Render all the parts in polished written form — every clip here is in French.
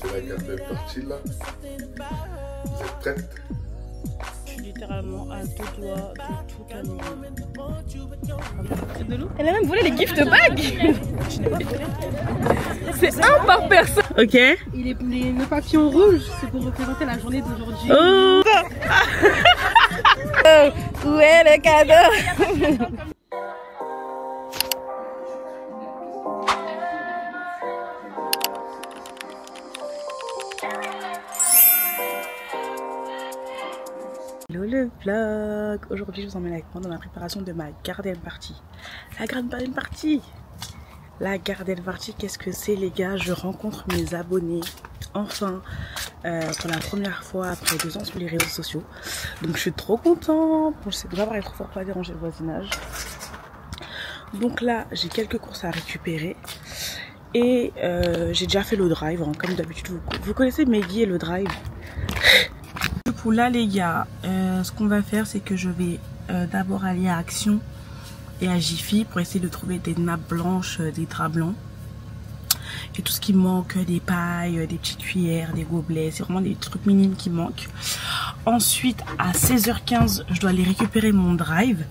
C'est la garden partie là. Vous êtes prête? Je suis littéralement à deux doigts de tout annuler. Elle a même volé les gift bags. Je n'ai pas volé. C'est un par personne. Ok. Le papillon rouge, c'est pour représenter la journée d'aujourd'hui. Oh. Où est le cadeau? Hello le vlog. Aujourd'hui je vous emmène avec moi dans la préparation de ma garden party. La garden party. La garden party, qu'est-ce que c'est les gars? Je rencontre mes abonnés enfin pour la première fois après 2 ans sur les réseaux sociaux. Donc je suis trop contente. Bon, je sais déjà trop fort pas déranger le voisinage. Donc là j'ai quelques courses à récupérer. Et j'ai déjà fait le drive, hein, comme d'habitude. Vous connaissez Meggy et le drive. Du coup là les gars, ce qu'on va faire c'est que je vais d'abord aller à Action et à Jiffy pour essayer de trouver des nappes blanches, des draps blancs et tout ce qui manque, des pailles, des petites cuillères, des gobelets, c'est vraiment des trucs minimes qui manquent. Ensuite à 16h15 je dois aller récupérer mon drive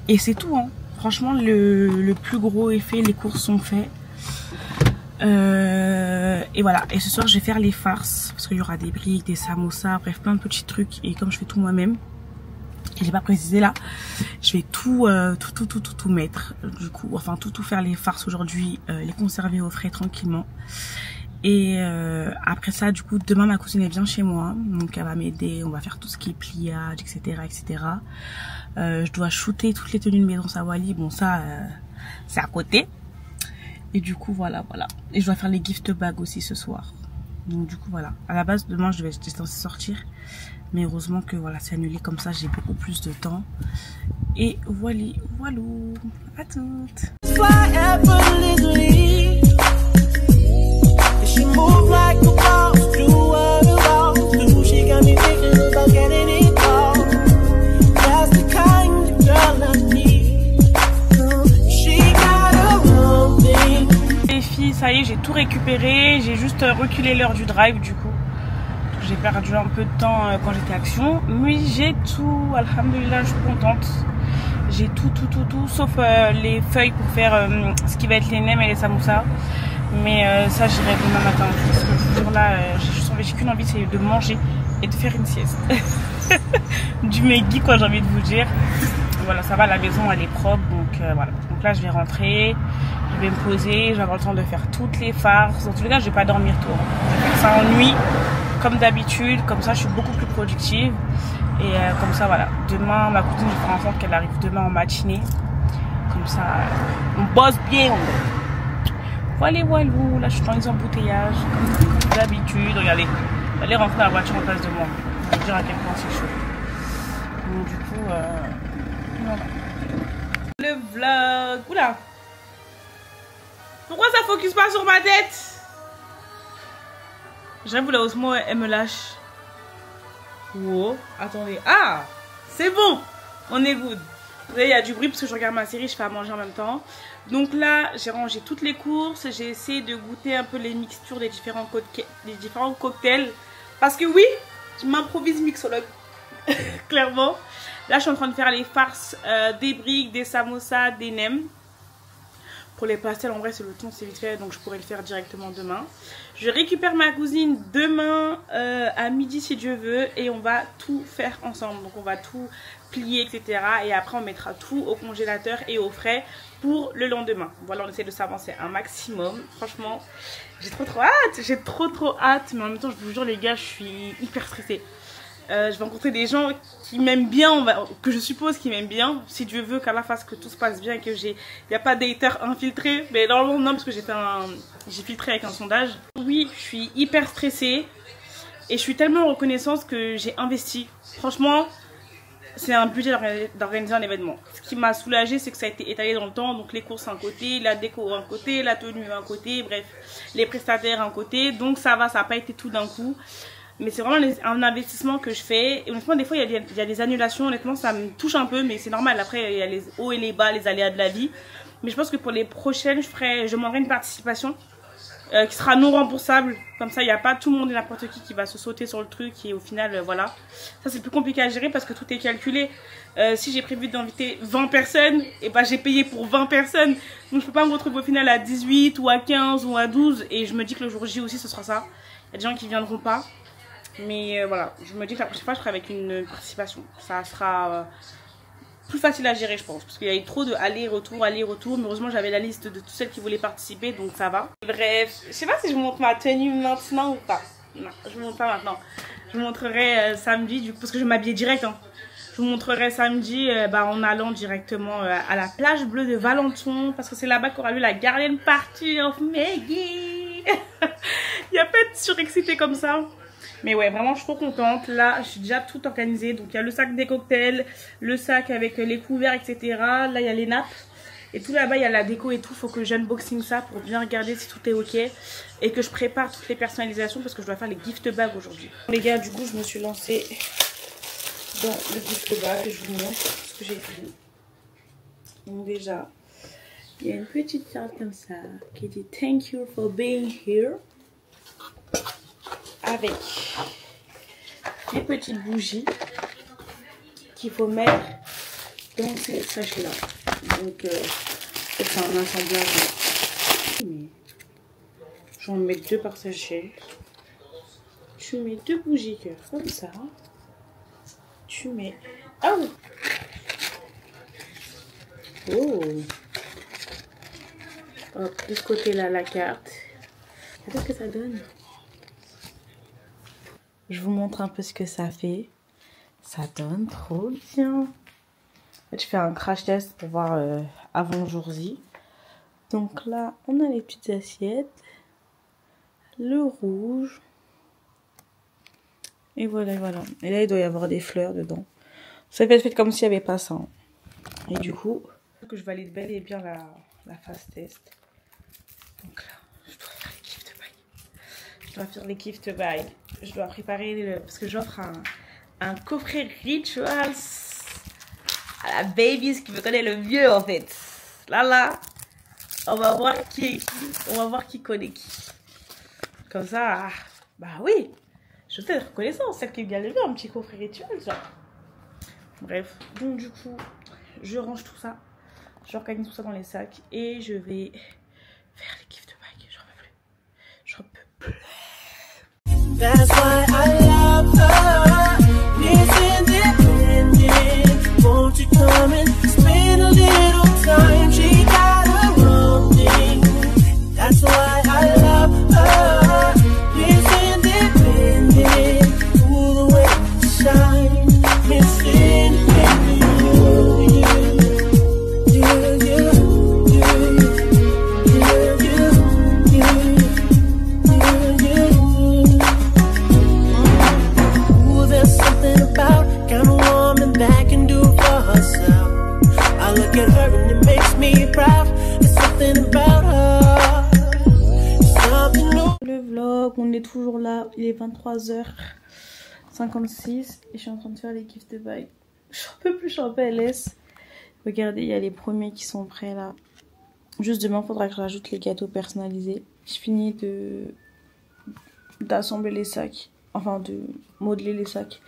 et c'est tout hein. Franchement le plus gros est fait, les courses sont faites. Et voilà, et ce soir je vais faire les farces parce qu'il y aura des briques, des samosas, bref plein de petits trucs. Et comme je fais tout moi-même et j'ai pas précisé là, je vais tout mettre du coup, enfin tout faire les farces aujourd'hui, les conserver au frais tranquillement. Et après ça du coup demain ma cousine elle vient chez moi, donc elle va m'aider, on va faire tout ce qui est pliage etc. Je dois shooter toutes les tenues de Maison Sawali, bon ça c'est à côté. Et du coup voilà. Et je dois faire les gift bags aussi ce soir. Donc du coup voilà. À la base demain j'étais censée sortir. Mais heureusement que voilà c'est annulé comme ça, j'ai beaucoup plus de temps. Et voilà. À toutes. Ça y est, j'ai tout récupéré, j'ai juste reculé l'heure du drive du coup. J'ai perdu un peu de temps quand j'étais à Action, mais j'ai tout, alhamdoulilah, je suis contente. J'ai tout, sauf les feuilles pour faire ce qui va être les nems et les samoussas. Mais ça j'irai demain matin, parce que ce jour-là, j'ai qu'une envie, c'est de manger et de faire une sieste. Du Meggy quoi, j'ai envie de vous dire. Voilà, ça va, la maison elle est propre, donc voilà. Donc là je vais rentrer. Je vais me poser, je vais avoir le temps de faire toutes les farces. Dans tous les cas, je vais pas dormir tôt. Je vais faire ça en nuit, comme d'habitude. Comme ça, je suis beaucoup plus productive. Et comme ça, voilà. Demain, ma cousine, je vais faire en sorte qu'elle arrive demain en matinée. Comme ça, on bosse bien. Voilà. Là, je suis dans les embouteillages, comme d'habitude. Regardez, allez rentrer dans la voiture en face de moi. Je vais vous dire à quel point c'est chaud. Donc, du coup, voilà. Le vlog. Oula! Pourquoi ça focus pas sur ma tête? J'avoue la Osmo elle me lâche. Wow, attendez. Ah, c'est bon. On est good. Vous voyez, il y a du bruit parce que je regarde ma série, je fais à manger en même temps. Donc là, j'ai rangé toutes les courses. J'ai essayé de goûter un peu les mixtures des différents cocktails. Parce que oui, je m'improvise mixologue. Clairement. Là, je suis en train de faire les farces des briques, des samosas, des nems. Pour les pastels, en vrai, c'est le temps, c'est vite fait, donc je pourrais le faire directement demain. Je récupère ma cousine demain à midi si Dieu veut, et on va tout faire ensemble. Donc on va tout plier, etc. Et après, on mettra tout au congélateur et au frais pour le lendemain. Voilà, on essaie de s'avancer un maximum. Franchement, j'ai trop hâte. J'ai trop hâte. Mais en même temps, je vous jure, les gars, je suis hyper stressée. Je vais rencontrer des gens qui m'aiment bien, que je suppose qu'ils m'aiment bien. Si Dieu veut qu'Allah fasse que tout se passe bien, que il n'y a pas d'haters infiltrés. Mais normalement non, parce que j'ai filtré avec un sondage. Oui, je suis hyper stressée et je suis tellement reconnaissante que j'ai investi. Franchement, c'est un budget d'organiser un événement. Ce qui m'a soulagée, c'est que ça a été étalé dans le temps. Donc les courses un côté, la déco un côté, la tenue un côté, bref, les prestataires un côté. Donc ça va, ça n'a pas été tout d'un coup. Mais c'est vraiment un investissement que je fais. Et honnêtement, des fois, il y a des annulations. Honnêtement, ça me touche un peu, mais c'est normal. Après, il y a les hauts et les bas, les aléas de la vie. Mais je pense que pour les prochaines, je demanderai une participation qui sera non remboursable. Comme ça, il n'y a pas tout le monde et n'importe qui va se sauter sur le truc et au final, voilà. Ça, c'est plus compliqué à gérer parce que tout est calculé. Si j'ai prévu d'inviter 20 personnes, et bah, j'ai payé pour 20 personnes. Donc, je peux pas me retrouver au final à 18 ou à 15 ou à 12. Et je me dis que le jour J aussi, ce sera ça. Il y a des gens qui viendront pas. Mais voilà, je me dis que la prochaine fois, je ferai avec une participation. Ça sera plus facile à gérer, je pense. Parce qu'il y a eu trop de aller-retour. Mais heureusement, j'avais la liste de toutes celles qui voulaient participer. Donc ça va. Bref, je sais pas si je vous montre ma tenue maintenant ou pas. Non, je vous montre pas maintenant. Je vous montrerai samedi, du coup, parce que je vais m'habiller direct. Hein. Je vous montrerai samedi en allant directement à la plage bleue de Valenton. Parce que c'est là-bas qu'aura lieu la Garden Party of Maggie. Il n'y a pas de surexcité comme ça. Mais ouais, vraiment, je suis trop contente. Là, je suis déjà tout organisé. Donc, il y a le sac des cocktails, le sac avec les couverts, etc. Là, il y a les nappes. Et tout là-bas, il y a la déco et tout. Il faut que j'unboxing ça pour bien regarder si tout est OK. Et que je prépare toutes les personnalisations parce que je dois faire les gift bags aujourd'hui. Les gars, du coup, je me suis lancée dans le gift bag. Je vous montre ce que j'ai pris. Donc déjà, il y a une petite carte comme ça qui dit « Thank you for being here ». Avec des petites bougies qu'il faut mettre dans ces sachets là. Donc c'est un assemblage. J'en mets 2 par sachet. Tu mets 2 bougies cœur comme ça. Tu mets. Ah oui. Oh. Hop, de ce côté là la carte. Qu'est-ce que ça donne? Je vous montre un peu ce que ça fait. Ça donne trop bien. En fait, je fais un crash test pour voir avant jour J. Donc là, on a les petites assiettes. Le rouge. Et voilà, voilà. Et là, il doit y avoir des fleurs dedans. Ça peut être fait comme s'il n'y avait pas ça. Hein. Et du coup, que je valide bel et bien la phase test. Donc là, je dois faire les gift bags. Je dois faire les gift bags. Je dois préparer parce que j'offre un coffret Rituals à la baby, qui me connaît le mieux en fait. Là, on va voir qui connaît qui. Comme ça, bah oui, je vais être reconnaissante, celle qui vient le mieux, un petit coffret Rituals. Genre. Bref, donc du coup, je range tout ça, j'organise tout ça dans les sacs et je vais faire les gift bags. J'en peux plus. That's why I love her. Miss Independent. Won't you come and spend a little time? She got her own thing. That's why I love her. Miss Independent. Ooh, the way you shine. Miss Independent. Le vlog, on est toujours là, il est 23h56 et je suis en train de faire les gift bags. J'en peux plus, je suis en PLS. Regardez, il y a les premiers qui sont prêts là. Juste demain, il faudra que je rajoute les gâteaux personnalisés. Je finis d'assembler les sacs, enfin de modeler les sacs.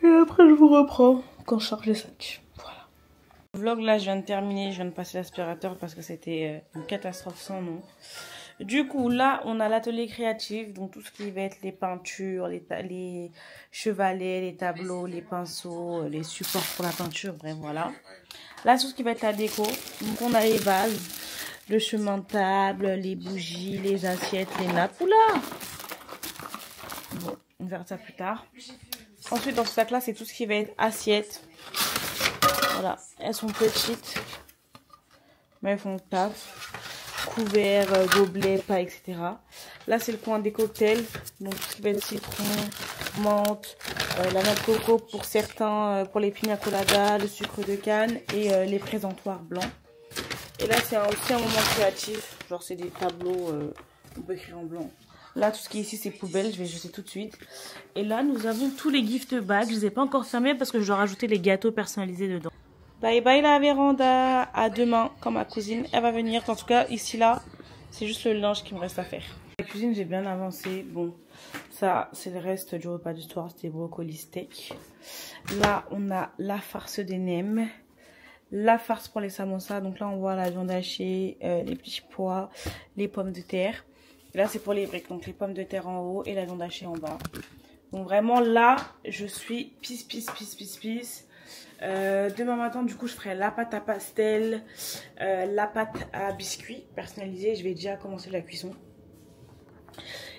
Et après, je vous reprends quand je charge les sacs. Voilà. Le vlog là, je viens de terminer, je viens de passer l'aspirateur parce que c'était une catastrophe sans nom. Du coup, là, on a l'atelier créatif, donc tout ce qui va être les peintures, les chevalets, les tableaux, les pinceaux, les supports pour la peinture, bref, voilà. Là, tout ce qui va être la déco, donc on a les vases, le chemin de table, les bougies, les assiettes, les nappes. Oula! Bon, on verra ça plus tard. Ensuite, dans ce sac-là, c'est tout ce qui va être assiettes. Voilà, elles sont petites, mais elles font le taf. Couverts, gobelets, pailles, etc. Là, c'est le coin des cocktails. Donc, tout ce qui va être citron, menthe, la noix de coco pour certains, pour les pina coladas, le sucre de canne et les présentoirs blancs. Et là, c'est aussi un moment créatif. Genre, c'est des tableaux, on peut écrire en blanc. Là, tout ce qui est ici, c'est poubelle. Je vais jeter tout de suite. Et là, nous avons tous les gift bags. Je ne les ai pas encore fermés parce que je dois rajouter les gâteaux personnalisés dedans. Bye bye la véranda. À demain quand ma cousine elle va venir. En tout cas ici là C'est juste le linge qui me reste à faire. La cuisine, j'ai bien avancé. Bon, ça, c'est le reste du repas du soir. C'était brocoli steak. Là, on a la farce des nems. La farce pour les samosas. Donc là, on voit la viande hachée, les petits pois, les pommes de terre. Et là, c'est pour les briques. Donc les pommes de terre en haut et la viande hachée en bas. Donc vraiment, là, je suis pisse. Demain matin, du coup, je ferai la pâte à pastel, la pâte à biscuits personnalisée. Je vais déjà commencer la cuisson.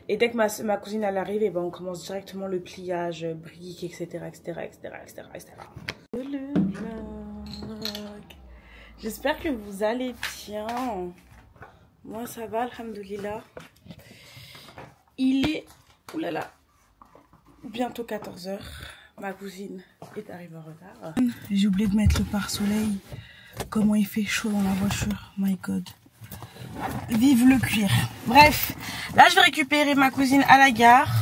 Et dès que ma cousine elle arrive, et ben on commence directement le pliage, briques, etc. Le vlog. J'espère que vous allez bien. Moi, ça va, alhamdoulilah. Il est, oulala, bientôt 14 h. Ma cousine est arrivée en retard. J'ai oublié de mettre le pare-soleil. Comment il fait chaud dans la voiture. My God. Vive le cuir. Bref, là je vais récupérer ma cousine à la gare.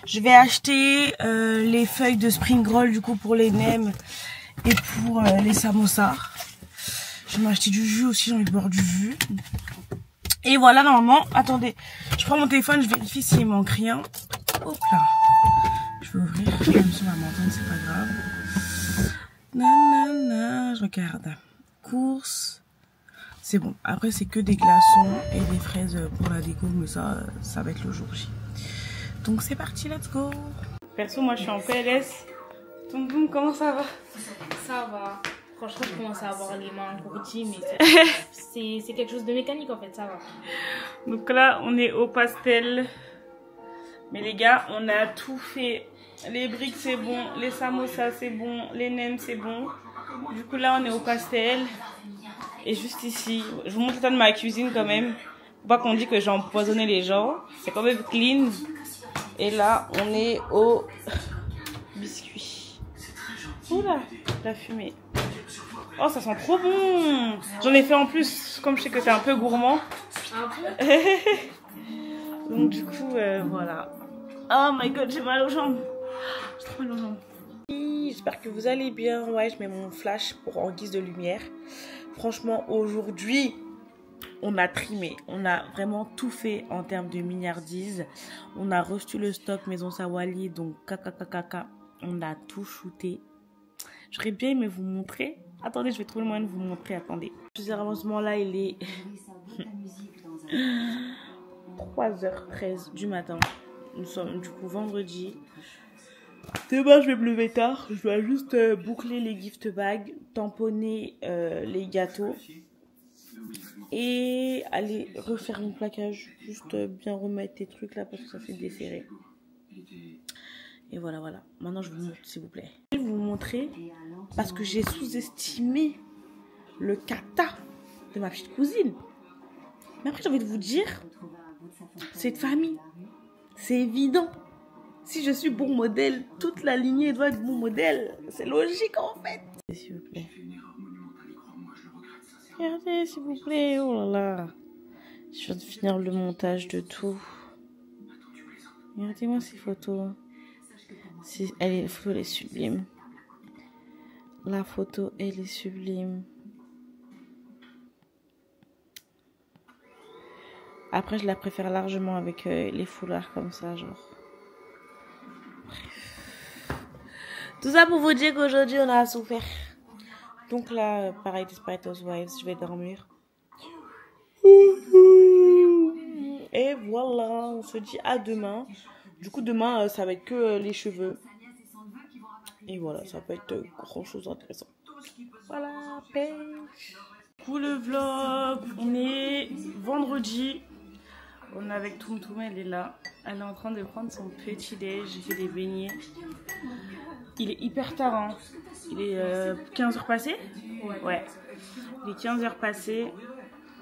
Je vais acheter les feuilles de spring roll du coup pour les nems et pour les samosas. Je vais m'acheter du jus aussi, j'ai envie de boire du jus. Et voilà, normalement, attendez, je prends mon téléphone, je vérifie s'il manque rien. Hop là. Je vais ouvrir, même si on va m'entendre, c'est pas grave. Nanana, je regarde. Course. C'est bon. Après, c'est que des glaçons et des fraises pour la déco, mais ça va être le jour J. Donc c'est parti, let's go. Perso, moi je suis en PLS. Toum toum, comment ça va? Ça va. Franchement, je commence à avoir les mains engourdies, mais c'est quelque chose de mécanique en fait, ça va. Donc là, on est au pastel. Mais les gars, on a tout fait. Les briques, c'est bon. Les samosas, c'est bon. Les nems, c'est bon. Du coup, là, on est au pastel. Et juste ici, je vous montre l'état de ma cuisine quand même. Faut pas qu'on dit que j'ai empoisonné les gens. C'est quand même clean. Et là, on est au biscuit. Oula, la fumée. Oh, ça sent trop bon. J'en ai fait en plus, comme je sais que t'es un peu gourmand. Donc du coup, voilà. Oh my God, j'ai mal aux jambes. J'ai trop mal aux jambes. J'espère que vous allez bien. Ouais, je mets mon flash pour en guise de lumière. Franchement, aujourd'hui, on a trimé. On a vraiment tout fait en termes de mignardise. On a reçu le stock Maison Sawali, donc kaka. On a tout shooté. J'aurais bien aimé vous montrer. Attendez, je vais trouver le moyen de vous montrer. Attendez. Sérieusement, là, il est 3h13 du matin. Nous sommes du coup vendredi. Demain, je vais me lever tard. Je dois juste boucler les gift bags, tamponner les gâteaux et aller refaire mon plaquage. Juste bien remettre tes trucs là parce que ça fait desserrer. Et voilà. Maintenant, je vous montre, s'il vous plaît. Je vais vous montrer parce que j'ai sous-estimé le kata de ma petite cousine. Mais après, j'ai envie de vous dire, cette famille, c'est évident. Si je suis bon modèle, toute la lignée doit être bon modèle. C'est logique en fait. S'il vous plaît. Regardez s'il vous plaît. Oh là là. Je viens de finir le montage de tout. Regardez-moi ces photos. La photo elle est sublime. La photo elle est sublime. Après je la préfère largement avec les foulards comme ça genre. Tout ça pour vous dire qu'aujourd'hui on a souffert. Donc là, pareil, Desperate Housewives, je vais dormir. Et voilà, on se dit à demain. Du coup, demain, ça va être que les cheveux. Et voilà, ça va être grand chose d'intéressant. Voilà, pêche. Pour le vlog, on est vendredi. On est avec Toum Toum, elle est là. Elle est en train de prendre son petit déj. J'ai fait des beignets. Il est hyper tard, hein. Il est 15h passé. Ouais. Il est 15h passé.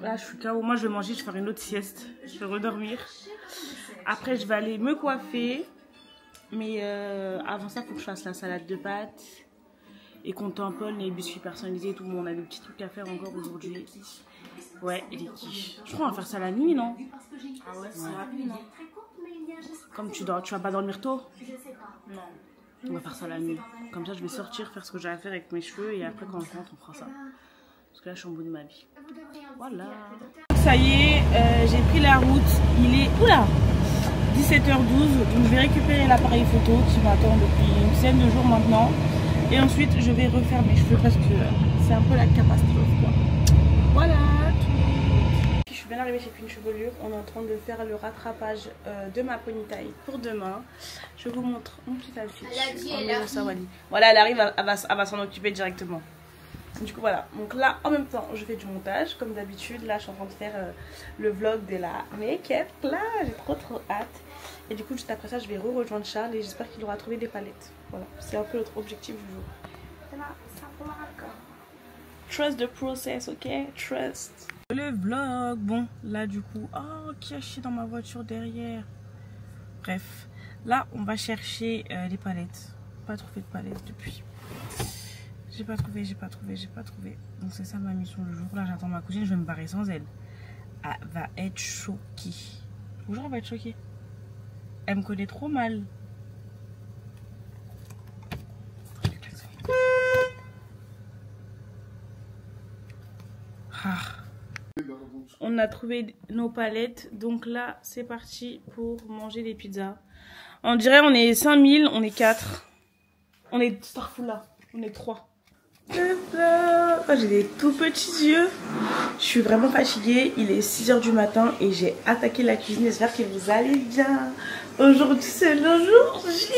Là, je suis KO. Moi, je vais manger, je vais faire une autre sieste. Je vais redormir. Après, je vais aller me coiffer. Mais avant ça, il faut que je fasse la salade de pâtes. Et qu'on tamponne les biscuits personnalisés et tout. Bon, on a des petits trucs à faire encore aujourd'hui. Ouais, il est quiche. Je crois qu'on va faire ça la nuit, non? Ah ouais, c'est rapide, non? Comme tu vas pas dormir tôt? Non. On va faire ça la nuit. Comme ça, je vais sortir, faire ce que j'ai à faire avec mes cheveux. Et après, quand je rentre, on fera ça. Parce que là, je suis en bout de ma vie. Voilà. ça y est, j'ai pris la route. Il est 17h12. Donc je vais récupérer l'appareil photo qui m'attend depuis une dizaine de jours maintenant. Et ensuite je vais refaire mes cheveux parce que c'est un peu la catastrophe quoi. Voilà. Je suis bien arrivée chez Fine Chevelure. On est en train de faire le rattrapage de ma ponytail pour demain. Je vous montre mon petit outfit. Voilà, elle arrive, elle va s'en occuper directement. Du coup voilà, donc là en même temps je fais du montage comme d'habitude. Là je suis en train de faire le vlog de la make-up. Là j'ai trop hâte. Et du coup juste après ça je vais rejoindre Charles et j'espère qu'il aura trouvé des palettes. Voilà, c'est un peu notre objectif du jour. Et là, ça va encore. Trust the process, ok? Trust. Le vlog, bon là du coup, oh qui a chié dans ma voiture derrière. Bref, là on va chercher les palettes. Pas trouvé de palettes depuis. J'ai pas trouvé. Donc c'est ça ma mission le jour. Là j'attends ma cousine, je vais me barrer sans elle. Elle va être choquée. Bonjour, elle va être choquée. Elle me connaît trop mal. Ah. On a trouvé nos palettes. Donc là c'est parti pour manger des pizzas. On dirait on est 5000, on est 4. On est Starful là, on est 3. Oh, j'ai des tout petits yeux. Je suis vraiment fatiguée. Il est 6h du matin et j'ai attaqué la cuisine. J'espère que vous allez bien. Aujourd'hui c'est le jour J.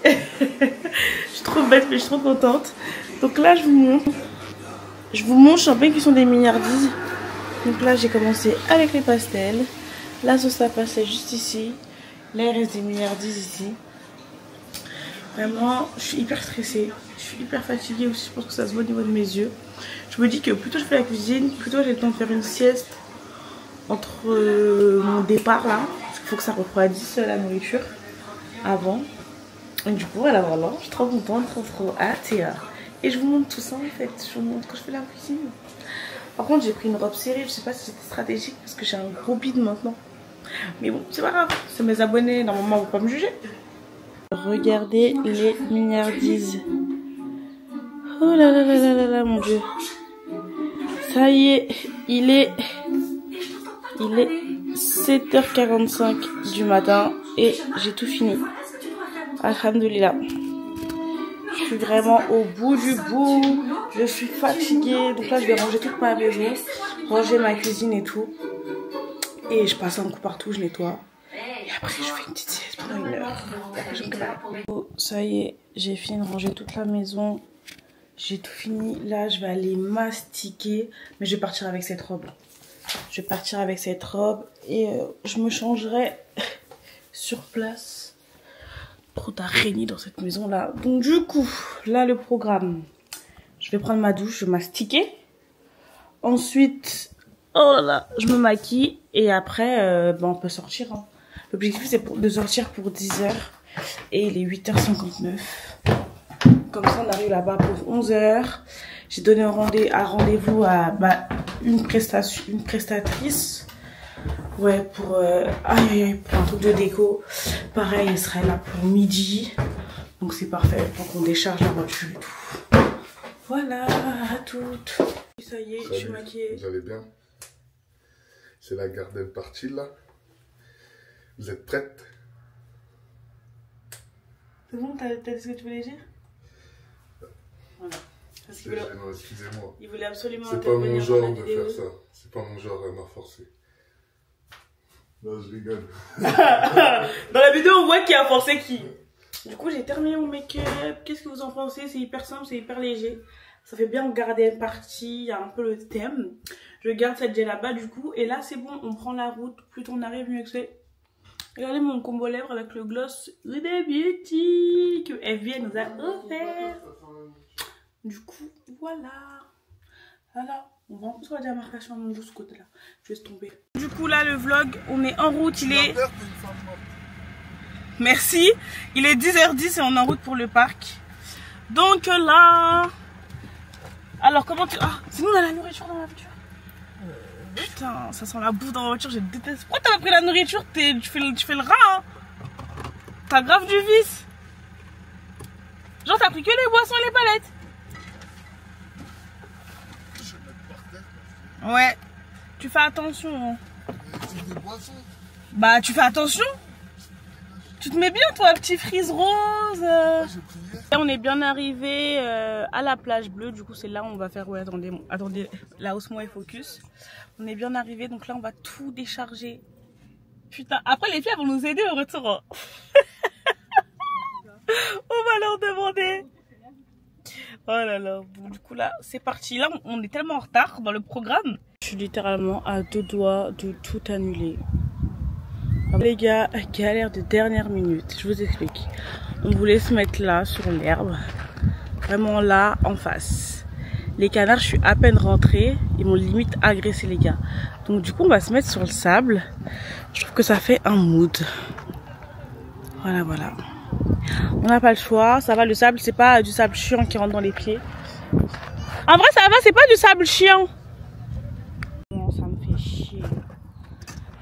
Je suis trop bête mais je suis trop contente. Donc là je vous montre. Je suis en pleine cuisson des milliardises. Donc là j'ai commencé avec les pastels. La sauce à pasta juste ici. Là il reste des milliardises ici. Vraiment je suis hyper stressée. Je suis hyper fatiguée aussi, je pense que ça se voit au niveau de mes yeux. Je me dis que plus tôt je fais la cuisine, plus tôt j'ai le temps de faire une sieste entre mon départ là. Parce qu'il faut que ça refroidisse la nourriture avant. Et du coup voilà, je suis trop contente, trop hâte. Et je vous montre tout ça en fait, je vous montre quand je fais la cuisine. Par contre j'ai pris une robe serrée, je sais pas si c'était stratégique parce que j'ai un gros bide maintenant. Mais bon, c'est pas grave, c'est mes abonnés, normalement ils vont pas me juger. Regardez les milliardises. Oh là là là là là là, mon dieu. Ça y est, il est 7h45 du matin et j'ai tout fini. Alhamdoulilah. Je suis vraiment au bout du bout. Je suis fatiguée. Donc là, je vais ranger toute ma maison, ranger ma cuisine et tout. Et je passe un coup partout, je nettoie. Et après, je fais une petite sieste pendant 1 heure. Et après, je me prépare. Oh, ça y est, j'ai fini de ranger toute la maison. J'ai tout fini. Là, je vais aller mastiquer. Mais je vais partir avec cette robe. Je vais partir avec cette robe. Et je me changerai sur place. Trop d'araignées dans cette maison-là. Donc, du coup, là, le programme. Je vais prendre ma douche. Je vais mastiquer. Ensuite, oh là là, je me maquille. Et après, on peut sortir. Hein. L'objectif, c'est de sortir pour 10h. Et il est 8h59. Comme ça, on arrive là-bas pour 11h. J'ai donné un rendez-vous à une prestatrice. Ouais, pour un truc de déco. Pareil, elle sera là pour midi. Donc c'est parfait. Donc on décharge la voiture et tout. Voilà, à toutes. Ça y est, je suis maquillée. Vous allez bien? C'est la garden party là. Vous êtes prêtes? C'est bon, t'as dit ce que tu voulais dire? Voilà. Excusez-moi. Il voulait absolument. C'est pas mon genre de faire ça. C'est pas mon genre, elle m'a forcé. Non, je rigole. Dans la vidéo, on voit qui a forcé qui. Du coup, j'ai terminé mon make-up. Qu'est-ce que vous en pensez? C'est hyper simple, c'est hyper léger. Ça fait bien garder une partie, il y a un peu le thème. Je garde cette gel là-bas du coup. Et là, c'est bon, on prend la route. Plus on arrive, mieux que c'est. Regardez mon combo lèvres avec le gloss Huda Beauty que FV nous a offert. Du coup, voilà. Voilà. On va en plus voir la démarcation de ce côté-là. Je laisse tomber. Du coup, là, le vlog, on est en route. Il est... Merci. Il est 10h10 et on est en route pour le parc. Donc là... Alors, comment tu... Ah, c'est nous, on a la nourriture dans la voiture. Putain, ça sent la bouffe dans la voiture, je déteste. Pourquoi t'as pris la nourriture? Tu fais le rat, hein. T'as grave du vice. Genre, t'as pris que les boissons et les palettes. Ouais. Tu fais attention. Hein. C'est des boissons. Bah, tu fais attention. Tu te mets bien, toi, petit frise rose. Là, on est bien arrivé à la plage bleue. Du coup, c'est là où on va faire. Ouais, attendez, là, hausse-moi et focus. On est bien arrivé, donc là, on va tout décharger. Putain, après, les filles, elles vont nous aider au retour. Hein. On va leur demander. Oh là là, bon, du coup là c'est parti. Là on est tellement en retard dans le programme. Je suis littéralement à 2 doigts de tout annuler. Les gars, galère de dernière minute, je vous explique. On voulait se mettre là sur l'herbe, vraiment là en face. Les canards, je suis à peine rentrée, ils m'ont limite agressé les gars. Donc du coup on va se mettre sur le sable. Je trouve que ça fait un mood. Voilà, voilà. On n'a pas le choix, ça va, le sable, c'est pas du sable chiant qui rentre dans les pieds. En vrai, ça va, c'est pas du sable chiant. Non, ça me fait chier.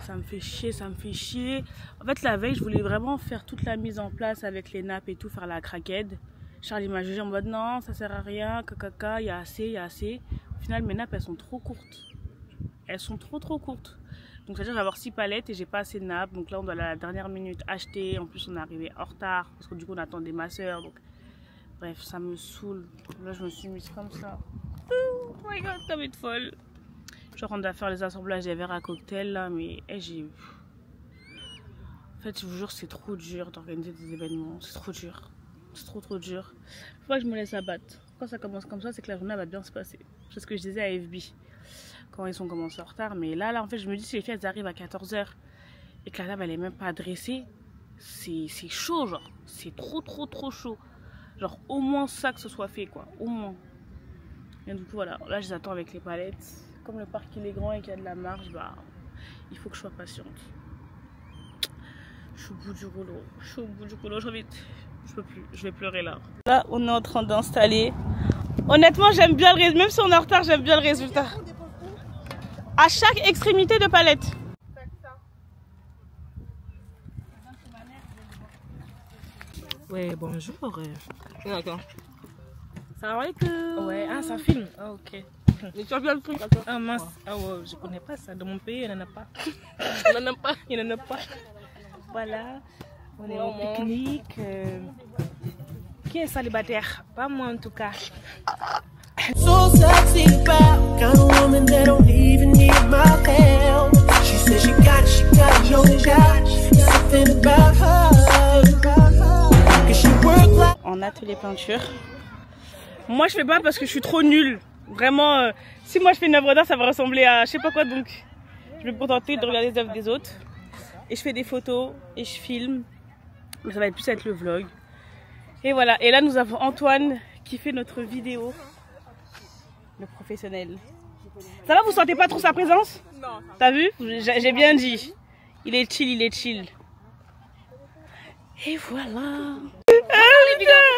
Ça me fait chier, ça me fait chier. En fait, la veille, je voulais vraiment faire toute la mise en place avec les nappes et tout, faire la craquette. Charlie m'a jugé en mode non, ça sert à rien, caca, il y a assez, il y a assez. Au final, mes nappes, elles sont trop courtes. Elles sont trop courtes. Donc c'est-à-dire que je vais avoir 6 palettes et j'ai pas assez de nappes. Donc là on doit à la dernière minute acheter. En plus on est arrivé en retard parce que du coup on attendait ma soeur. Donc bref, ça me saoule. Là je me suis mise comme ça. Oh my god, comme une folle. Je suis en train de faire les assemblages des verres à cocktail là, mais j'ai... En fait je vous jure c'est trop dur d'organiser des événements. C'est trop dur. C'est trop dur. Faut pas que je me laisse abattre. Quand ça commence comme ça, c'est que la journée va bien se passer. C'est ce que je disais à FB. Quand ils sont commencés en retard, mais là en fait je me dis si les filles elles arrivent à 14 h et que la table elle est même pas dressée, c'est chaud, genre c'est trop chaud, genre au moins ça que ce soit fait quoi, au moins. Et du coup voilà, là je les attends avec les palettes. Comme le parc il est grand et qu'il y a de la marge, bah il faut que je sois patiente. Je suis au bout du rouleau, je peux plus, je vais pleurer là. Là on est en train d'installer. Honnêtement j'aime bien le résultat, même si on est en retard j'aime bien le résultat. À chaque extrémité de palette. Ouais, bonjour. D'accord. Ça va que... Ouais, ah ça filme. Ah ok. Mais tu as bien le truc. Ah mince. Ah ouais, je connais pas ça. Dans mon pays, il n'y en a pas. Il n'y en a pas. Voilà. On est au pique-nique. Qui est célibataire? Pas moi en tout cas. So sexy about kind of woman that don't even need my help. She says she got no doubt. Something about her. Cause she work like... En atelier peinture. Moi je fais pas parce que je suis trop nulle. Vraiment, si moi je fais une œuvre d'art, ça va ressembler à je sais pas quoi, donc je vais me contenter de regarder les œuvres des autres. Et je fais des photos et je filme. Mais ça va plus être le vlog. Et voilà, et là nous avons Antoine qui fait notre vidéo. Le professionnel. Ça va, vous sentez pas trop sa présence? Non. T'as vu? J'ai bien dit. Il est chill, il est chill. Et voilà.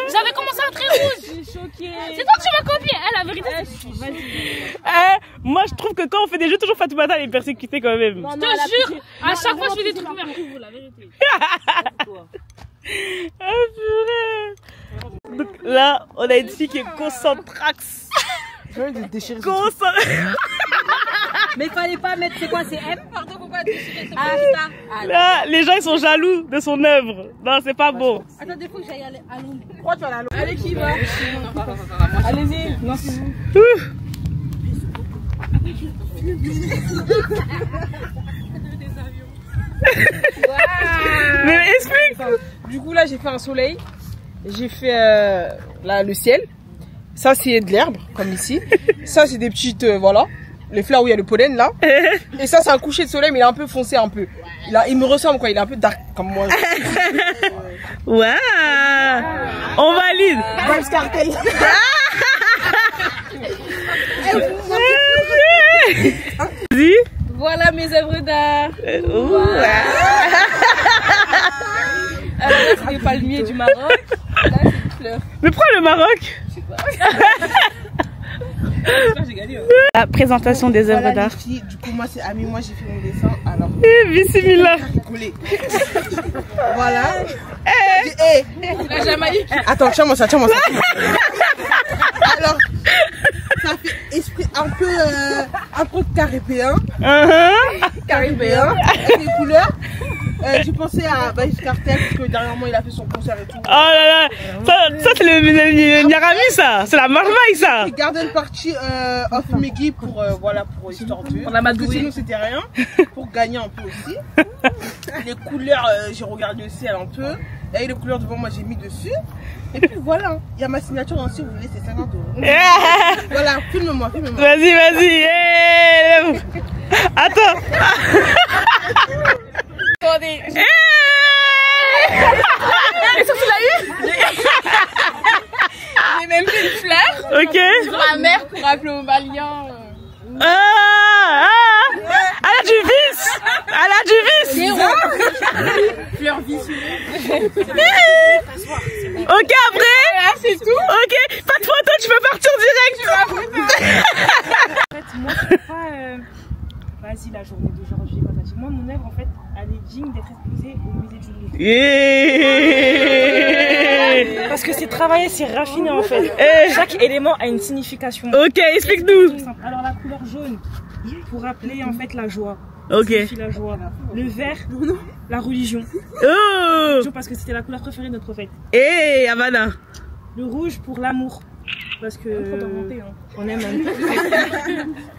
J'avais commencé à très rouge. Je suis choquée. C'est toi que tu m'as copié. La vérité. Vas-y. Moi je trouve que quand on fait des jeux, toujours Fatoumata elle est persécutée quand même. Je te jure, à chaque fois je fais des trucs vers vous, la vérité. Ah purée. Donc là, on a une fille qui est concentrax. Mais il fallait pas mettre, c'est quoi, c'est M? Pardon, faut pas déchirer, c'est ça. Là, les gens ils sont jaloux de son œuvre. Non, c'est pas beau. Attendez, faut que j'aille à Londres. Pourquoi tu vas à la Allez, qui va? Allez-y. Non, c'est vous. Mais explique. Du coup, là, j'ai fait un soleil. J'ai fait là, le ciel. Ça, c'est de l'herbe, comme ici. Ça, c'est des petites, voilà, les fleurs où il y a le pollen, là. Et ça, c'est un coucher de soleil, mais il est un peu foncé, un peu. Il me ressemble, quoi. Il est un peu dark, comme moi. Waouh. On valide. Vibes Cartel. Vas-y. Voilà mes œuvres d'art. C'est des palmiers du Maroc. Là, c'est une fleur. Mais pourquoi le Maroc? J'ai gagné. La présentation des œuvres d'art. Du coup, moi, c'est Ami, moi, j'ai fait mon dessin. Alors, Bismillah. collé. Voilà. La Jamaïque. Attends, tiens-moi ça. Alors, ça fait esprit. un peu caribéen. Caribéen, avec les couleurs. J'ai pensé à Baïs Cartel parce que dernièrement il a fait son concert et tout. Oh là là, ça c'est le Nyarami ça, c'est la marmaille ça. J'ai gardé une partie off Meggy pour voilà pour histoire de. Pour la madouille. Sinon c'était rien, pour gagner un peu aussi. Les couleurs j'ai regardé aussi un peu. Et les couleurs devant moi j'ai mis dessus. Et puis voilà, il y a ma signature aussi, vous voulez, c'est 50 €. Voilà, filme-moi, filme-moi. Vas-y, vas-y. Attends. Attendez. Et ça, tu l'as eu? J'ai même fait une fleur. Ok. Sur la mer pour appeler au Malian. Elle a du vice. Elle a du vice. Fleur vissue. Ok, après. C'est tout. Ok, pas de photo, tu peux partir direct. En fait, moi, je peux pas. Vas-y, la journée d'aujourd'hui, patati. Moi, mon œuvre, en fait, elle est digne d'être exposée au musée du Louvre. Yeah. Parce que c'est travaillé, c'est raffiné, en fait. Chaque élément a une signification. Ok, explique-nous. Alors, la couleur jaune, pour rappeler, en fait, la joie. Ok. Signifie la joie. Le vert, la religion. Oh. Parce que c'était la couleur préférée de notre prophète. Hey, Havana. Le rouge pour l'amour. Parce que on aime un peu.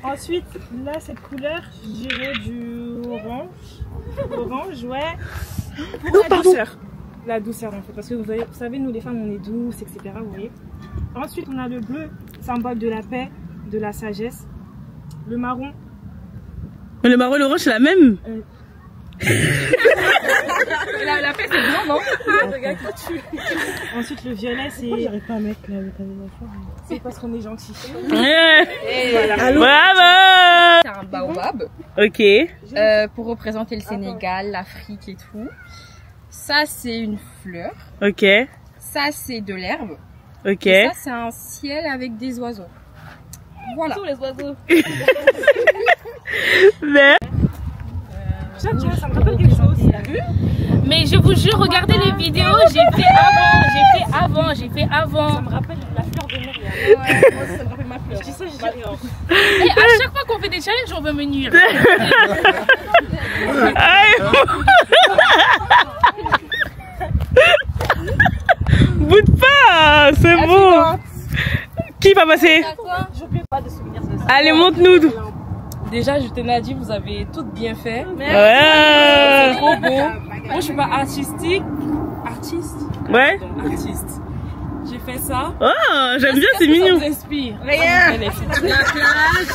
Ensuite, là, cette couleur, je dirais du orange. Orange, ouais. Pour la douceur. La douceur, en fait. Parce que vous savez, nous, les femmes, on est douces, etc. Vous voyez. Ensuite, on a le bleu, symbole de la paix, de la sagesse. Le marron. Mais le marron et l'orange, c'est la même. La paix, c'est blanc, non? Ensuite, le violet, c'est. J'arrive pas à mettre c'est parce qu'on est gentil. Bravo. C'est un baobab. Ok. Pour représenter le Sénégal, l'Afrique et tout. Ça, c'est une fleur. Ok. Ça, c'est de l'herbe. Ok. Et ça, c'est un ciel avec des oiseaux. Voilà. Tous les oiseaux. Mais... Ça me rappelle quelque chose. Mais je vous jure, regardez les vidéos, j'ai fait avant. Ça me rappelle la fleur de mer. Ouais, moi, ça me rappelle ma fleur. Je dis ça, je dis rien. Et à chaque fois qu'on fait des challenges, on veut me nuire. Boude pas, c'est bon. Qui va passer? Allez, montre-nous. Déjà, je tenais à dire, vous avez toutes bien fait. Ouais. C'est trop beau. Moi, je suis pas artistique. Artiste? Ouais. Artiste. J'ai fait ça. Oh, j'aime bien, c'est mignon. Ça vous inspire? Rien. La plage,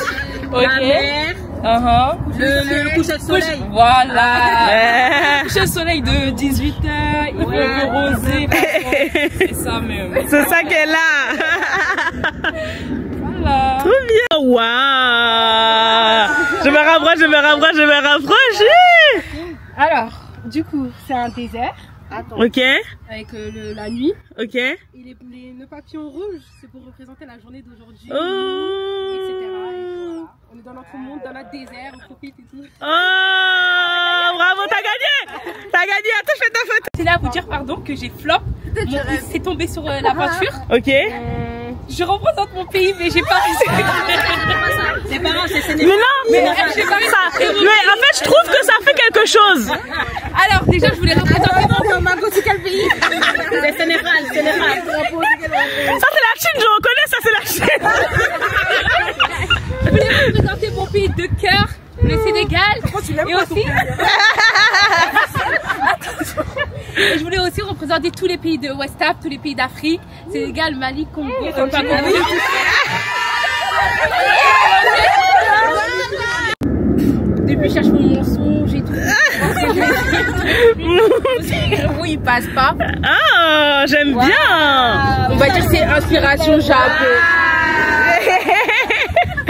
ok. la mer, le coucher de soleil. Voilà. Coucher de soleil de 18h, il fait un peu rosé. C'est ça même. C'est ça qu'elle a. Voilà. Trop bien. Waouh. Je me rapproche. Alors, du coup, c'est un désert. Attends. Ok. Avec la nuit. Ok. Et les nœuds papillons rouges, c'est pour représenter la journée d'aujourd'hui. Oh. Etc. Et voilà. On est dans notre monde, dans notre désert, on profite et tout. Oh, bravo, t'as gagné. Attends, je fais ta photo. C'est là à vous dire pardon que j'ai flop. C'est tombé sur la voiture. Ok. Je représente mon pays, mais j'ai pas réussi. C'est pas grave, c'est Mais non. Mais en fait, je trouve que ça fait quelque chose. Alors déjà, je voulais représenter mon quel pays? C'est Sénégal. Ça, c'est la Chine, je reconnais, ça, c'est la Chine. Je voulais représenter mon pays de cœur, le Sénégal. Et aussi. Et je voulais aussi représenter tous les pays de West Afrique, tous les pays d'Afrique, Sénégal, Mali, Congo. Depuis, je cherche mon mensonge et tout. Mon il passe pas. Ah, j'aime bien. On va dire c'est inspiration japonaise.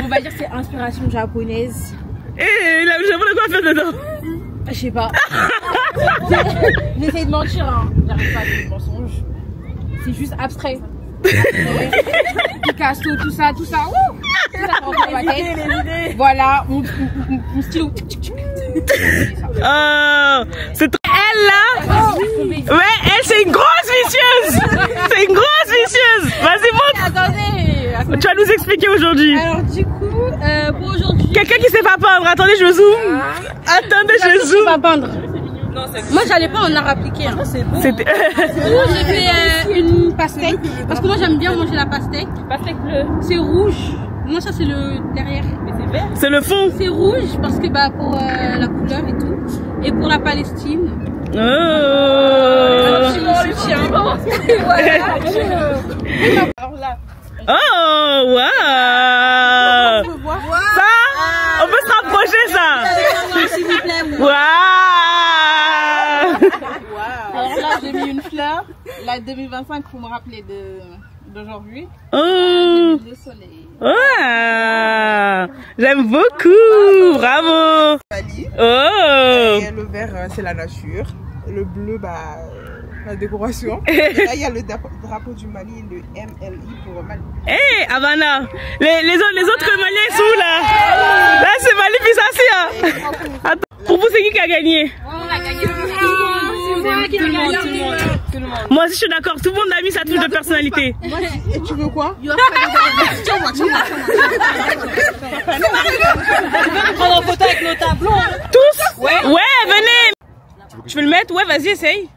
On va dire c'est inspiration japonaise. Et là, j'aimerais quoi faire dedans? Je sais pas. J'essaie de mentir, hein. J'arrive pas à dire le mensonge. C'est juste abstrait. Picasso, tout ça. Ouh, tout ça rentre dans ma tête. Voilà, mon stylo. Oh, c'est elle là. Ouais, elle c'est une grosse vicieuse. Vas-y, montre. Attendez. tu vas nous expliquer aujourd'hui? Alors du coup, pour aujourd'hui... Quelqu'un qui sait pas peindre, attendez je zoome. Attendez je zoome. Pas peindre. Moi j'allais pas en art appliqué. Hein. C'était... J'ai fait une pastèque. Parce que moi j'aime bien manger la pastèque. Pastèque bleue. C'est rouge. Non ça c'est le derrière. Mais c'est vert. C'est le fond. C'est rouge parce que bah pour la couleur et tout. Et pour la Palestine. Oh. Alors là. Oh, waouh! Ça, on peut se rapprocher, ça! S'il vous plaît. Waouh! Alors là, j'ai mis une fleur. La 2025, pour me rappeler d'aujourd'hui. Oh! Le soleil. Wow. J'aime beaucoup! Bravo! Oh! Et le vert, c'est la nature. Le bleu, bah, la décoration. Et là, il y a le drapeau du Mali, le MLI pour Mali. Hé, hey, Havana! Les autres Maliens sont où, là? Là, c'est Mali Pissassi, hein? Attends, pour vous, c'est qui a gagné? On a gagné. C'est moi qui ai gagné. Tout le monde. Moi aussi, je suis d'accord. Tout le monde a mis sa touche de personnalité. Et tu veux quoi? Tiens-moi. Prendre en photo avec nos tableaux. Tous? Ouais, venez! Tu veux le mettre? Ouais, vas-y, essaye.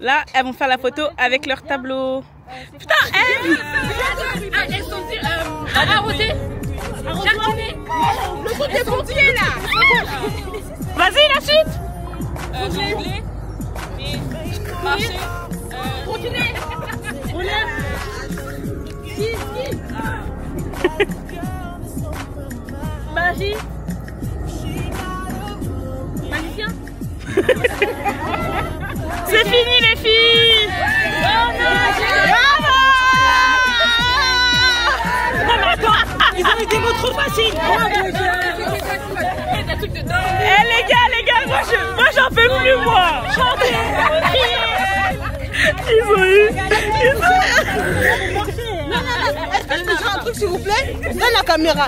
Là, elles vont faire la photo avec leur tableau. Putain, elles! Elles sont arrosées. Jardinées. Le truc est pompier là. Vas-y, la suite! Jongler. Et marcher. Continuer. Magie. Magicien. C'est fini, les filles! Ils ont eu des mots trop faciles. Eh les gars, moi j'en peux plus, moi! Chantez! Ils ont eu... Non, est-ce que je peux dire un truc s'il vous plaît? Dans la caméra,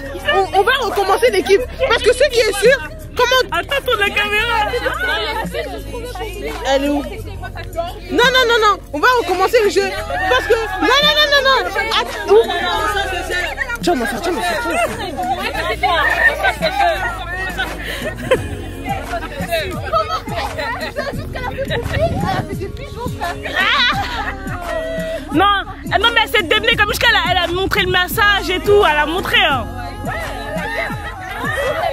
on va recommencer l'équipe. Parce que ce qui est sûr, comment... Attends, tourne la caméra! Elle est où? Non, on va recommencer le jeu. Parce que... Non. Attends. Tiens-moi ça. Non, mais elle s'est démenée comme jusqu'à elle a montré le massage et tout, elle a montré. Hein.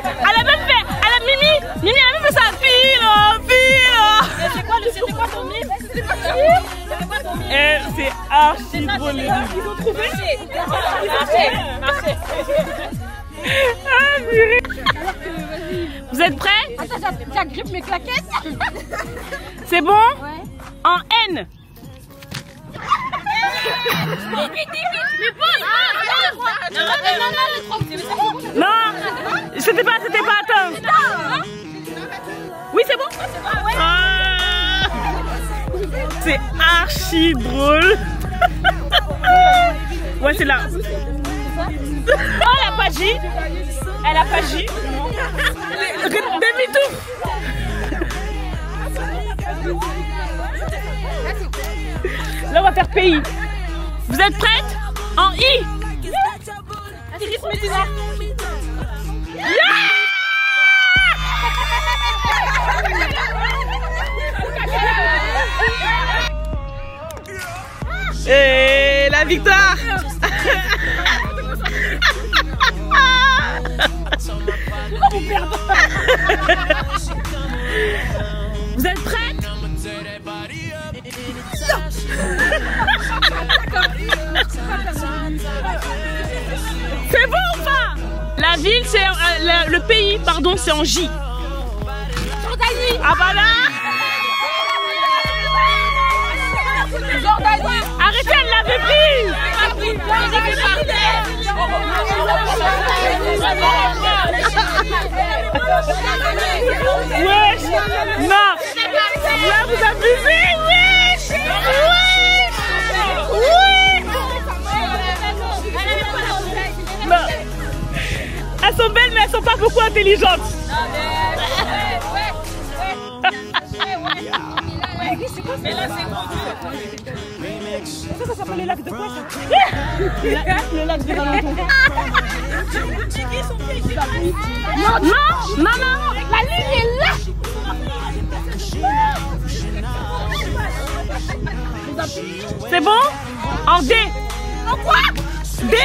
Elle a même fait, Mimi, elle a même fait sa fille. C'était quoi ton mime? C'est archi drôle. Ils ont trouvé? Marché. Ah, purée. Vous êtes prêts? Attends, j'agrippe mes claquettes. C'est bon? Ouais. En N. Non, c'était pas atteint. Oui, c'est bon? Ah, c'est archi drôle. Ouais, c'est là. Oh, elle a pas dit. Demi-tour. Là, on va faire pays. Vous êtes prêtes? En I. Et la victoire. Vous êtes prêtes? C'est bon ou pas? La ville, c'est le pays, pardon, c'est en J. Jordanie. Ah bah là. Jordanie. Arrêtez, elle l'avait pris. Wesh. Non. Là, vous abusez. Wesh. Non. Elles sont belles, mais elles sont pas beaucoup intelligentes. C'est quoi ça? Mais là, c'est bon. Ça s'appelle le lac de quoi ça? Le lac de Valenton. Non, non, non, non, la ligne est là. C'est bon? En D. En quoi? D.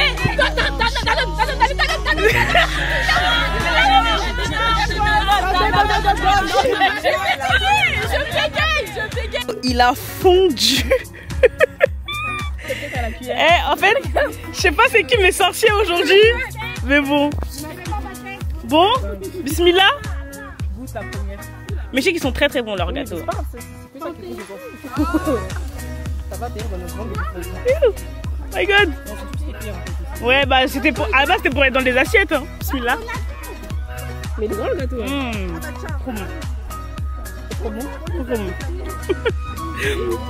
Il a fondu. En fait, je sais pas c'est qui mes sorciers aujourd'hui, mais bon. Bon, bismillah. Mais je sais qu'ils sont très très bons leurs gâteaux. Oh my god. Ouais, bah c'était pour. À la base c'était pour être dans des assiettes. Hein. Bismillah. Mais il est grand le gâteau. Hein. Trop bon. Trop bon. Trop bon.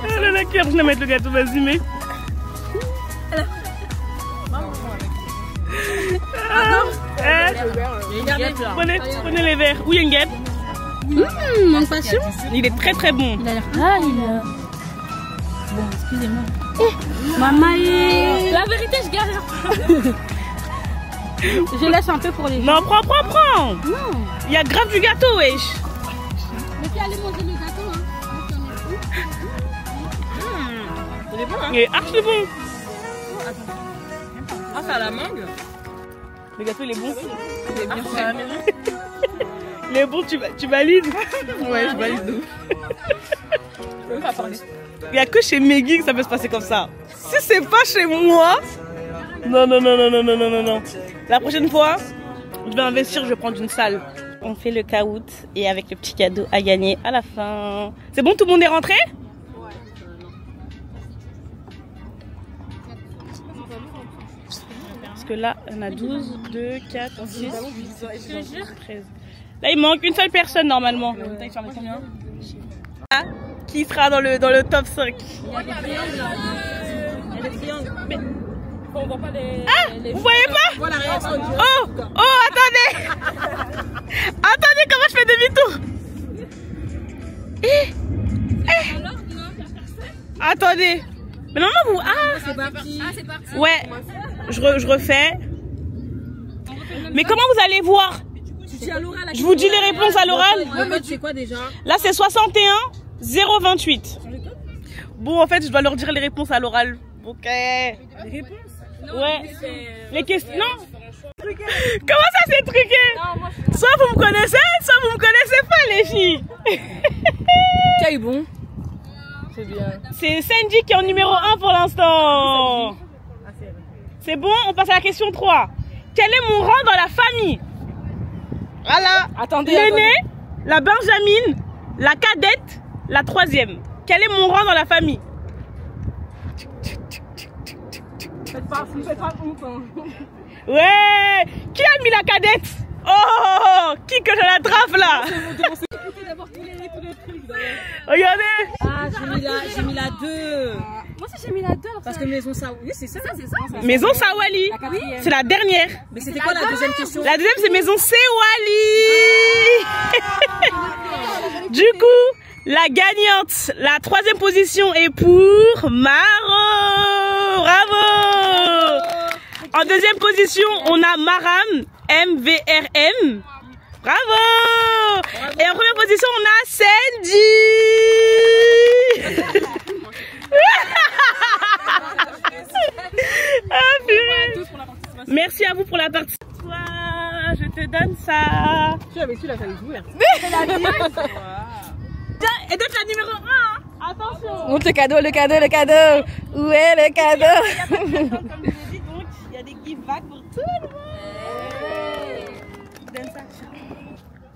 Ah là là, Claire, je vais mettre le gâteau, vas-y, mais. Prenez les verres. Où il y a une guêpe? Mon passion. Il est très très bon. Il a l'air. Ah, il a. Bon, excusez-moi. Maman, La vérité, je galère. je laisse un peu pour les gens. Non, prends. Non. Il y a grave du gâteau, wesh. Mais tu allais manger le gâteau, hein. Il est bon, hein? Il est archi bon. Ah, c'est à la mangue. Le gâteau, il est bon. Il est bien fait. Il est bon, tu valides? Ouais, je valide de ouf. Je peux même pas parler. Il n'y a que chez Meggy que ça peut se passer comme ça. Si c'est pas chez moi, non. La prochaine fois, je vais investir, je vais prendre une salle. On fait le caout et avec le petit cadeau à gagner à la fin. C'est bon, tout le monde est rentré? Parce que là, on a 12, 2, 4, 6, 13. Là, il manque une seule personne normalement. Qui sera dans le top 5? Mais... On voit pas les... Ah, vous voyez pas? Voilà la réaction du Oh, attendez. Attendez, comment je fais demi-tour? Attendez. Mais non, vous... Ah, c'est parti. ouais, je refais. Mais comment vous allez voir? Je vous dis les réponses à l'oral. C'est quoi déjà? Là, c'est 61 028. Bon, en fait, je dois leur dire les réponses à l'oral. Ok. Les réponses? Ouais. Les questions. Non. Comment ça, c'est truqué? Soit vous me connaissez, soit vous me connaissez pas, les filles. Quel bon. C'est bien. C'est Sandy qui est en numéro 1 pour l'instant. C'est bon, on passe à la question 3. Quel est mon rang dans la famille? Voilà. Attendez. L'aînée, la Benjamine, la cadette, la troisième. Quel est mon rang dans la famille? Faites pas honte. Ouais. Qui a mis la cadette? Oh, qui que je l'attrape là? Regardez. Ah, j'ai mis la 2. Moi aussi, j'ai mis la 2. Parce que Maison Sawali. Oui, c'est ça. Maison Sawali. C'est la dernière. Mais c'était quoi la deuxième question? La deuxième, c'est Maison Sewali. Du coup, la gagnante, la troisième position est pour Maro. Bravo. En deuxième position, on a Maram, MVRM. Bravo. Et en première position, on a Sandy. Ah, purée. Merci à vous pour la partie. Toi, je te donne ça. Tu avais su la famille jouer. Et donc la numéro 1, hein. Attention. Montre le cadeau. Où est le cadeau? Comme je l'ai dit, donc il y a des gift bags pour tout le monde. Donne ça.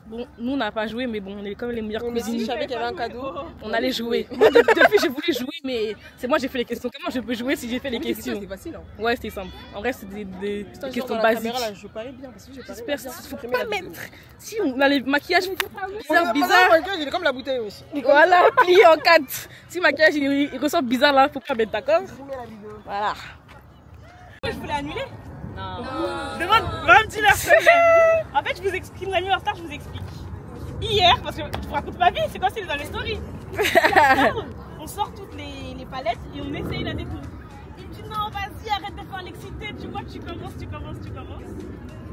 Bon, nous on n'a pas joué, mais bon, on est comme les meilleurs Mais si cousines. je savais qu'il y avait un cadeau, On allait jouer. Moi, depuis j'ai voulu jouer, mais c'est moi j'ai fait les questions. Comment je peux jouer si j'ai fait les questions? C'était facile. Hein. Ouais, c'était simple. En vrai, c'est des Putain, questions dans la basiques. caméra, là, je parais bien parce que j'ai J'espère qu'il faut pas mettre. Si on a les maquillages bizarres. Le maquillage, il est comme la bouteille aussi. Voilà, plié en 4. Si le maquillage il ressort bizarre là, faut pas mettre, d'accord? Voilà. Je voulais annuler? Non. Demande, va me dire la En fait, je vous explique, la nuit en retard, je vous explique. Hier, parce que je vous raconte ma vie, c'est quoi, c'est dans les stories. Hier, on on sort toutes les palettes et on essaye la découverte. Il me dit non, vas-y, arrête de faire l'excité, tu vois, tu commences.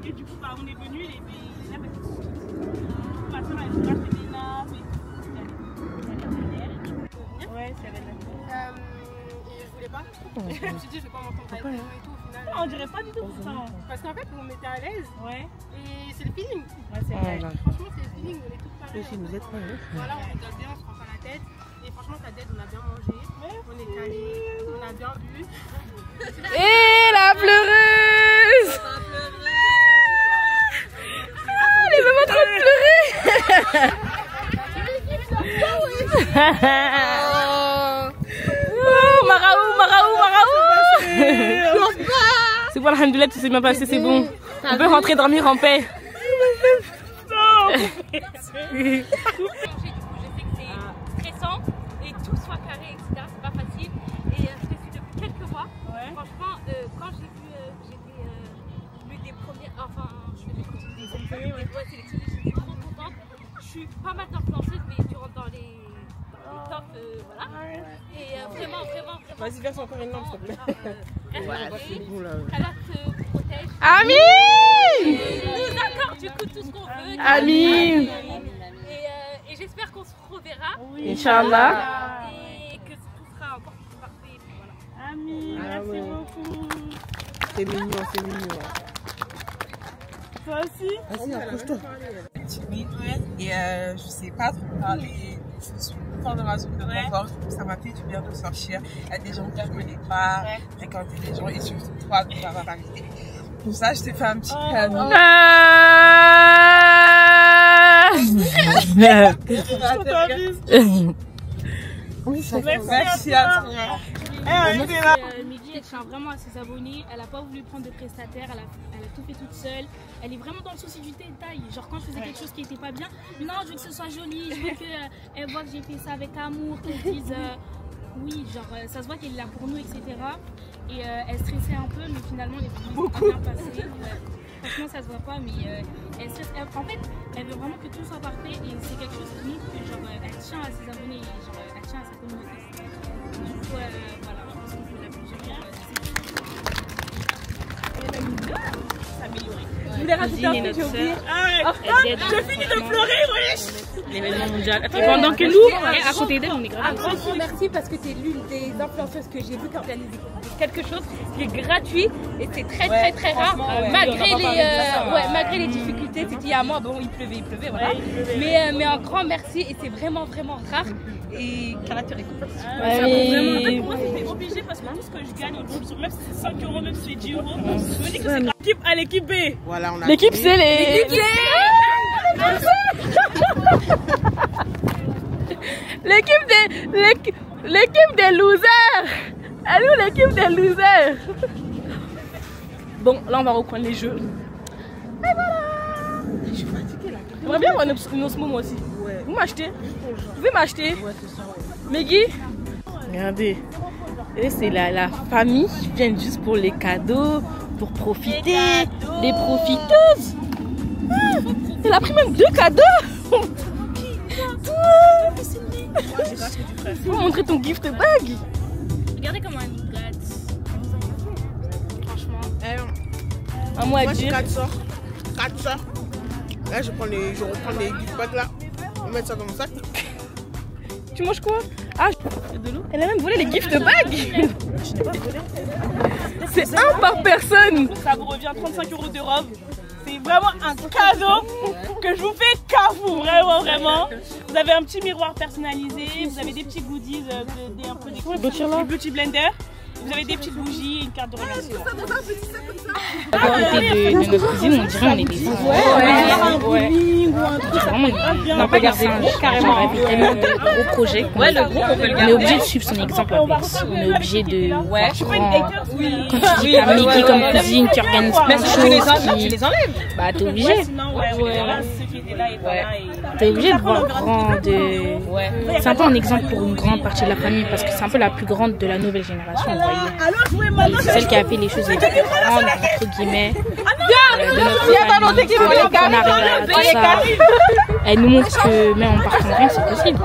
Et du coup, bah, on est venu et puis là, bah, ma soeur, elle nous a fait des nappes et tout. Ouais, c'est avec la Et je voulais pas. Je me suis dit, je vais pas m'entendre avec les gens et tout au final. on dirait pas du tout pour ça. Parce qu'en fait, on était à l'aise. Ouais. Et c'est le feeling. Ouais, c'est vrai. Franchement, c'est le feeling. On est toutes pareilles. Voilà, on rigole bien, on se prend pas la tête. Et franchement, ta tête, on a bien mangé. On est calé, on a bien bu. Et la pleureuse. Elle est même en train de pleurer. Oh, Maraou. C'est bon, alhamdoulilah, tout s'est bien passé, c'est bon. On peut rentrer dormir en paix. Je sais que c'est stressant et tout soit carré, etc. C'est pas facile. Et je te suis depuis quelques mois. Franchement, quand j'ai vu, j'étais l'une des premières. Enfin, je fais des sélectionnées, j'étais trop contente. Je suis pas mal d'influenceuse, mais tu rentres dans les tops, voilà. Et vraiment. Vas-y, verse encore une lampe, s'il te plaît. Elle te protège. Amin. Nous accorde du coup tout ce qu'on veut. Amin. Et j'espère qu'on se reverra. Inch'Allah. Et que tout sera encore plus parfait. Voilà. Amin, merci beaucoup. C'est mignon. Toi aussi? Vas-y, accroche-toi. Et je sais pas trop parler. Je suis content dans ma zone de confort. Ça m'a fait du bien de sortir. Il y a des gens que je connais pas, fréquenter des gens et surtout toi, de ma vérité. Pour ça, je t'ai fait un petit cadeau. Merci à toi. Mehdi, elle tient vraiment à ses abonnés. Elle a pas voulu prendre de prestataire. Elle a tout fait toute seule. Elle est vraiment dans le souci du détail. Genre quand je faisais quelque chose qui était pas bien, non, je veux que ce soit joli. Je veux qu'elle voit que j'ai fait ça avec amour. Qu'elle dise oui, genre ça se voit qu'elle est là pour nous, etc. Et elle stressait un peu, mais finalement les vidéos sont bien passées. Franchement, ça se voit pas, mais elle stresse. En fait, elle veut vraiment que tout soit parfait et c'est quelque chose qui montre que genre elle tient à ses abonnés, genre elle tient à sa communauté. Du coup, voilà, je pense qu'on peut l'appuyer. S'améliorer. Je voulais rajouter un truc, j'ai oublié. Je finis de pleurer, wesh. L'événement mondial. Pendant que nous, à côté d'elle, on est grave. Un grand merci parce que tu es l'une des influenceuses que j'ai vu qui organise quelque chose qui est gratuit et c'est très rare. Malgré les difficultés, c'était il y a un mois, bon il pleuvait, voilà. Mais un grand merci et c'est vraiment rare. Et caractère est cool. Vraiment, en fait, pour moi, c'était obligé parce que tout ce que je gagne, même si c'est 5 €, même si c'est 10 €, je me dis que c'est l'équipe A, l'équipe B. Voilà, on a L'équipe C, l'équipe des losers. Elle est où l'équipe des losers? Bon, là on va reprendre les jeux. Et voilà. Je suis fatiguée là. J'aimerais bien avoir une osmo moi aussi. Ouais. Vous m'achetez? Vous pouvez m'acheter? Ouais, c'est ça. Meggy? Regardez. Et c'est la famille qui vient juste pour les cadeaux, pour profiter. Les profiteuses. Elle a pris même 2 cadeaux. Faut montrer ton gift bag. Regardez comment elle nous gâte. Franchement. Un mot à Moi, j'ai dire. 4 soeurs. Là, je reprends les gift bags là. On va mettre ça dans mon sac. Tu manges quoi? Ah, de l'eau. Elle a même volé les gift bags. C'est un par personne. Ça vous revient 35 € de robe. C'est vraiment un cadeau que je vous fais qu'à vous, vraiment. Vous avez un petit miroir personnalisé, vous avez des petits goodies, un peu des beauty blender. Vous avez des petites bougies et une carte de remerciement. À côté de notre cuisine, on dirait on est des on peut garder carrément avec tellement de gros projets. Ouais, le gros, on peut le garder. On est obligé de suivre son exemple avec. On est obligé de voir quand tu dis t'as Meggy comme cuisine qui organise plein de choses. Tu les enlèves. Bah t'es obligé. T'es obligé de voir grand. C'est un peu un exemple pour une grande partie de la famille parce que c'est un peu la plus grande de la nouvelle génération. Vous voyez. Celle qui a fait les choses les plus grandes entre guillemets. Elle nous montre que même en partant de rien, c'est possible.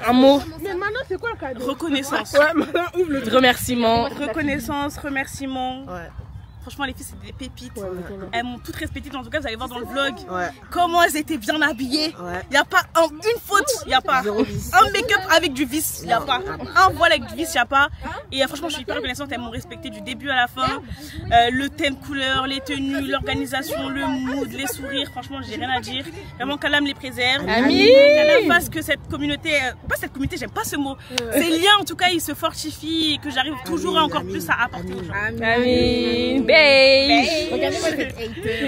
Un mot. Mais maintenant, c'est quoi le cadeau? Reconnaissance. Ouais, maintenant, ouvre le truc. Remerciement. Reconnaissance, remerciement. Ouais. Franchement, les filles, c'est des pépites. Ouais. Elles m'ont toutes respectées. En tout cas, vous allez voir dans le vlog Ouais. comment elles étaient bien habillées. Ouais. Il n'y a pas une faute. Il n'y a pas Zéro vice. un make-up avec du vice. Il n'y a pas un voile avec du vice. Il n'y a pas. Et franchement, je suis hyper reconnaissante. Elles m'ont respecté du début à la fin. Le thème couleur, les tenues, l'organisation, le mood, les sourires. Franchement, j'ai rien à dire. Vraiment, qu'Allah me les préserve. Amis. Qu'Allah fasse que cette communauté, pas cette communauté, j'aime pas ce mot. Ces liens, en tout cas, ils se fortifient et que j'arrive toujours encore plus à apporter aux gens. Amin. Beige. Regardez-moi cette hater.